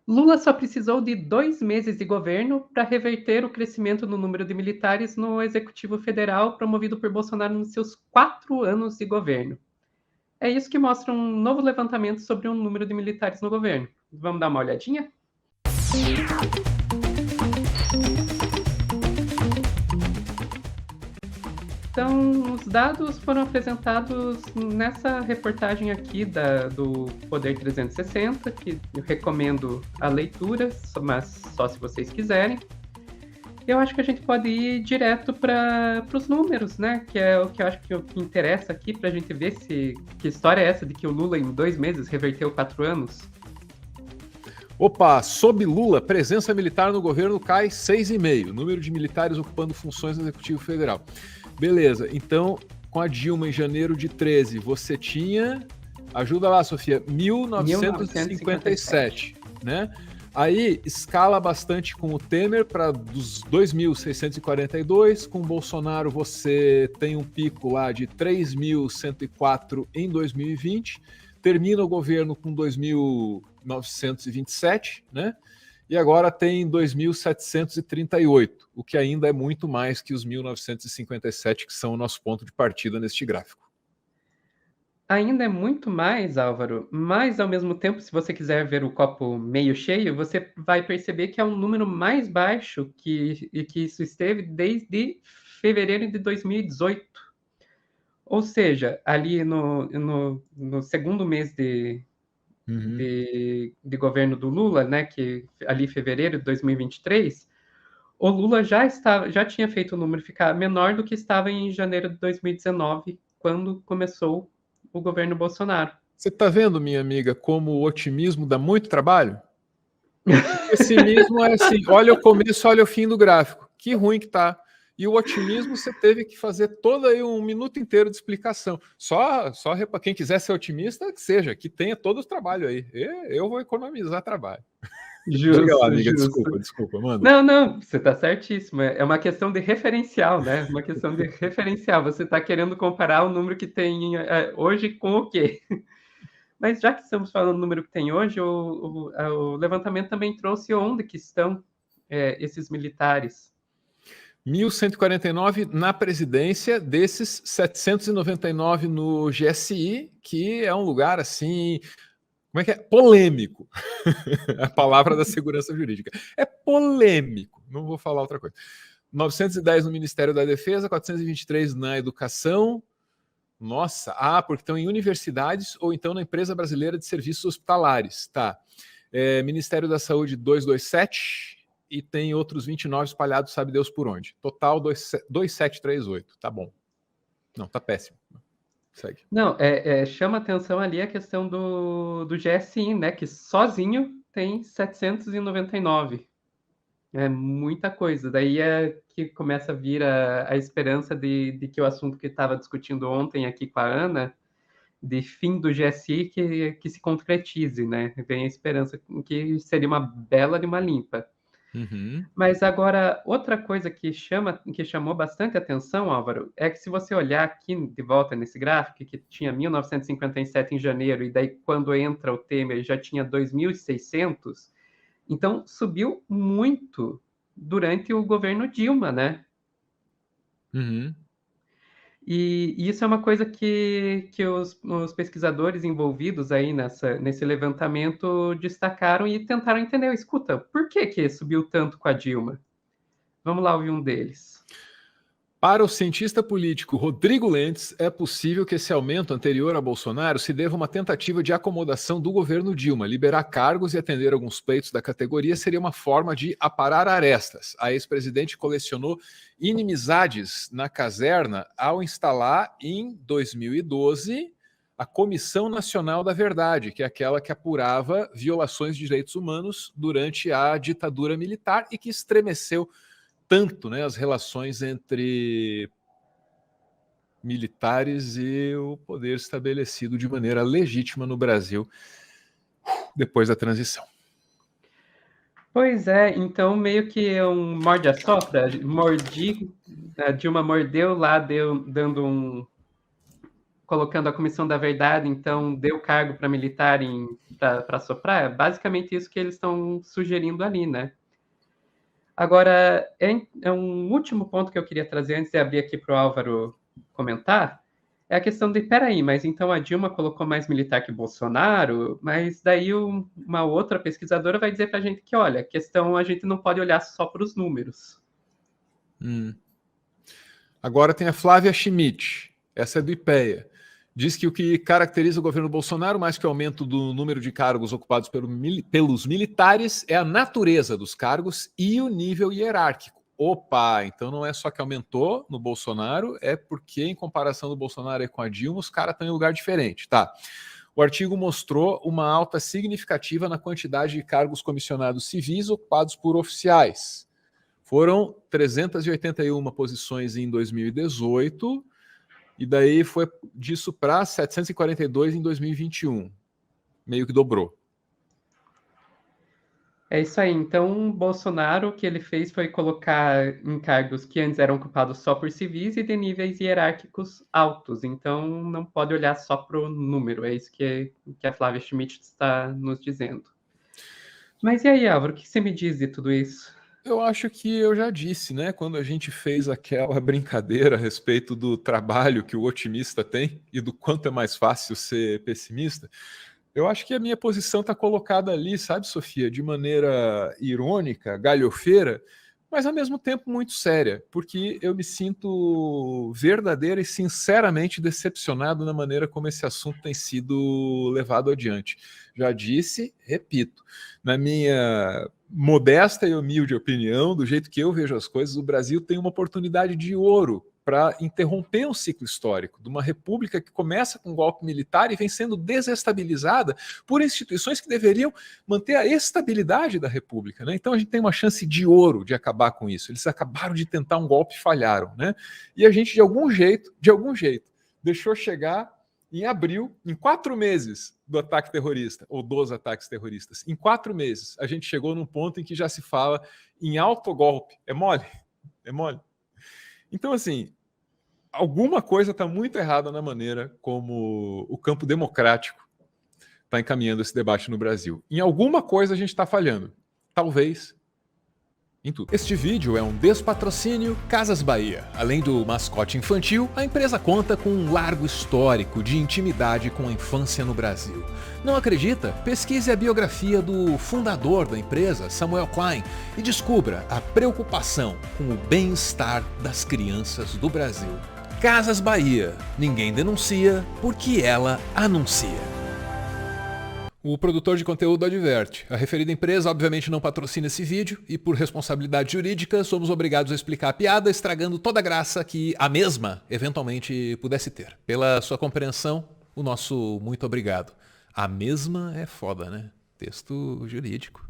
Lula só precisou de 2 meses de governo para reverter o crescimento no número de militares no Executivo Federal promovido por Bolsonaro nos seus 4 anos de governo. É isso que mostra um novo levantamento sobre o número de militares no governo. Vamos dar uma olhadinha? Então, os dados foram apresentados nessa reportagem aqui do Poder 360, que eu recomendo a leitura, mas só se vocês quiserem. Eu acho que a gente pode ir direto para os números, né? Que é o que eu acho que, que interessa aqui para a gente ver que história é essa de que o Lula em 2 meses reverteu 4 anos. Opa, sob Lula, presença militar no governo cai 6,5. Número de militares ocupando funções no Executivo Federal. Beleza, então com a Dilma em janeiro de 13, você tinha, ajuda lá, Sofia, 1957, né? Aí escala bastante com o Temer para dos 2.642, com o Bolsonaro você tem um pico lá de 3.104 em 2020, termina o governo com 2.927, né? E agora tem 2.738, o que ainda é muito mais que os 1.957, que são o nosso ponto de partida neste gráfico. Ainda é muito mais, Álvaro, mas ao mesmo tempo, se você quiser ver o copo meio cheio, você vai perceber que é um número mais baixo que isso esteve desde fevereiro de 2018. Ou seja, ali no segundo mês de governo do Lula, né, que ali fevereiro de 2023, o Lula já tinha feito o número ficar menor do que estava em janeiro de 2019, quando começou o governo Bolsonaro. Você está vendo, minha amiga, como o otimismo dá muito trabalho? O pessimismo é assim, olha o começo, olha o fim do gráfico. Que ruim que tá. E o otimismo você teve que fazer todo aí um minuto inteiro de explicação. Só para quem quiser ser otimista, que seja, que tenha todo o trabalho aí. Eu vou economizar trabalho. Justo, Diga lá, amiga, justo. desculpa, manda. Não, você está certíssimo. É uma questão de referencial, né? Uma questão de referencial. Você está querendo comparar o número que tem hoje com o quê? Mas já que estamos falando do número que tem hoje, o levantamento também trouxe onde que estão esses militares. 1.149 na presidência, desses 799 no GSI, que é um lugar assim, como é que é? Polêmico. A palavra da segurança jurídica. É polêmico, não vou falar outra coisa. 910 no Ministério da Defesa, 423 na Educação. Nossa, porque estão em universidades ou então na Empresa Brasileira de Serviços Hospitalares, tá? Ministério da Saúde 227 e tem outros 29 espalhados, sabe Deus por onde. Total 2738, tá bom. Não, tá péssimo. Segue. Não, chama atenção ali a questão do GSI, né? Que sozinho tem 799. É muita coisa. Daí é que começa a vir a esperança de que o assunto que estava discutindo ontem aqui com a Ana, de fim do GSI, que se concretize, né? Vem a esperança que seria uma bela de uma limpa. Uhum. Mas agora, outra coisa que chamou bastante atenção, Álvaro, é que se você olhar aqui de volta nesse gráfico, que tinha 1957 em janeiro, e daí quando entra o Temer já tinha 2.600, então subiu muito durante o governo Dilma, né? Uhum. E isso é uma coisa que os pesquisadores envolvidos aí nesse levantamento destacaram e tentaram entender. Escuta, por que subiu tanto com a Dilma? Vamos lá ouvir um deles. Para o cientista político Rodrigo Lentz, é possível que esse aumento anterior a Bolsonaro se deva a uma tentativa de acomodação do governo Dilma. Liberar cargos e atender alguns pleitos da categoria seria uma forma de aparar arestas. A ex-presidente colecionou inimizades na caserna ao instalar, em 2012, a Comissão Nacional da Verdade, que é aquela que apurava violações de direitos humanos durante a ditadura militar e que estremeceu tanto, né, as relações entre militares e o poder estabelecido de maneira legítima no Brasil depois da transição. Pois é, então meio que um morde-a-sopra, a Dilma mordeu lá, dando colocando a Comissão da Verdade, então deu cargo para militar para soprar, é basicamente isso que eles estão sugerindo ali, né? Agora, é um último ponto que eu queria trazer antes de abrir aqui para o Álvaro comentar, é a questão de, peraí, mas então a Dilma colocou mais militar que Bolsonaro, mas daí uma outra pesquisadora vai dizer para a gente que, olha, a questão a gente não pode olhar só para os números. Agora tem a Flávia Schmidt, essa é do IPEA. Diz que o que caracteriza o governo Bolsonaro, mais que o aumento do número de cargos ocupados pelos militares, é a natureza dos cargos e o nível hierárquico. Opa, então não é só que aumentou no Bolsonaro, é porque em comparação do Bolsonaro com a Dilma, os caras estão em lugar diferente, tá? O artigo mostrou uma alta significativa na quantidade de cargos comissionados civis ocupados por oficiais. Foram 381 posições em 2018, e daí foi disso para 742 em 2021. Meio que dobrou. É isso aí. Então, Bolsonaro, o que ele fez foi colocar em cargos que antes eram ocupados só por civis e de níveis hierárquicos altos. Então, não pode olhar só para o número. É isso que a Flávia Schmidt está nos dizendo. Mas e aí, Álvaro, o que você me diz de tudo isso? Eu acho que eu já disse, né? Quando a gente fez aquela brincadeira a respeito do trabalho que o otimista tem e do quanto é mais fácil ser pessimista, eu acho que a minha posição está colocada ali, sabe, Sofia, de maneira irônica, galhofeira, mas ao mesmo tempo muito séria, porque eu me sinto verdadeira e sinceramente decepcionado na maneira como esse assunto tem sido levado adiante. Já disse, repito, na minha modesta e humilde opinião, do jeito que eu vejo as coisas, o Brasil tem uma oportunidade de ouro para interromper um ciclo histórico de uma república que começa com um golpe militar e vem sendo desestabilizada por instituições que deveriam manter a estabilidade da república, né? Então a gente tem uma chance de ouro de acabar com isso. Eles acabaram de tentar um golpe e falharam, né? E a gente de algum jeito, deixou chegar em abril, em 4 meses do ataque terrorista, ou dos ataques terroristas, em 4 meses, a gente chegou num ponto em que já se fala em autogolpe. É mole? É mole? Então, assim, alguma coisa está muito errada na maneira como o campo democrático está encaminhando esse debate no Brasil. Em alguma coisa a gente está falhando. Talvez em tudo. Este vídeo é um despatrocínio Casas Bahia. Além do mascote infantil, a empresa conta com um largo histórico de intimidade com a infância no Brasil. Não acredita? Pesquise a biografia do fundador da empresa, Samuel Klein, e descubra a preocupação com o bem-estar das crianças do Brasil. Casas Bahia. Ninguém denuncia porque ela anuncia. O produtor de conteúdo adverte. A referida empresa obviamente não patrocina esse vídeo e por responsabilidade jurídica somos obrigados a explicar a piada, estragando toda a graça que a mesma eventualmente pudesse ter. Pela sua compreensão, o nosso muito obrigado. A mesma é foda, né? Texto jurídico.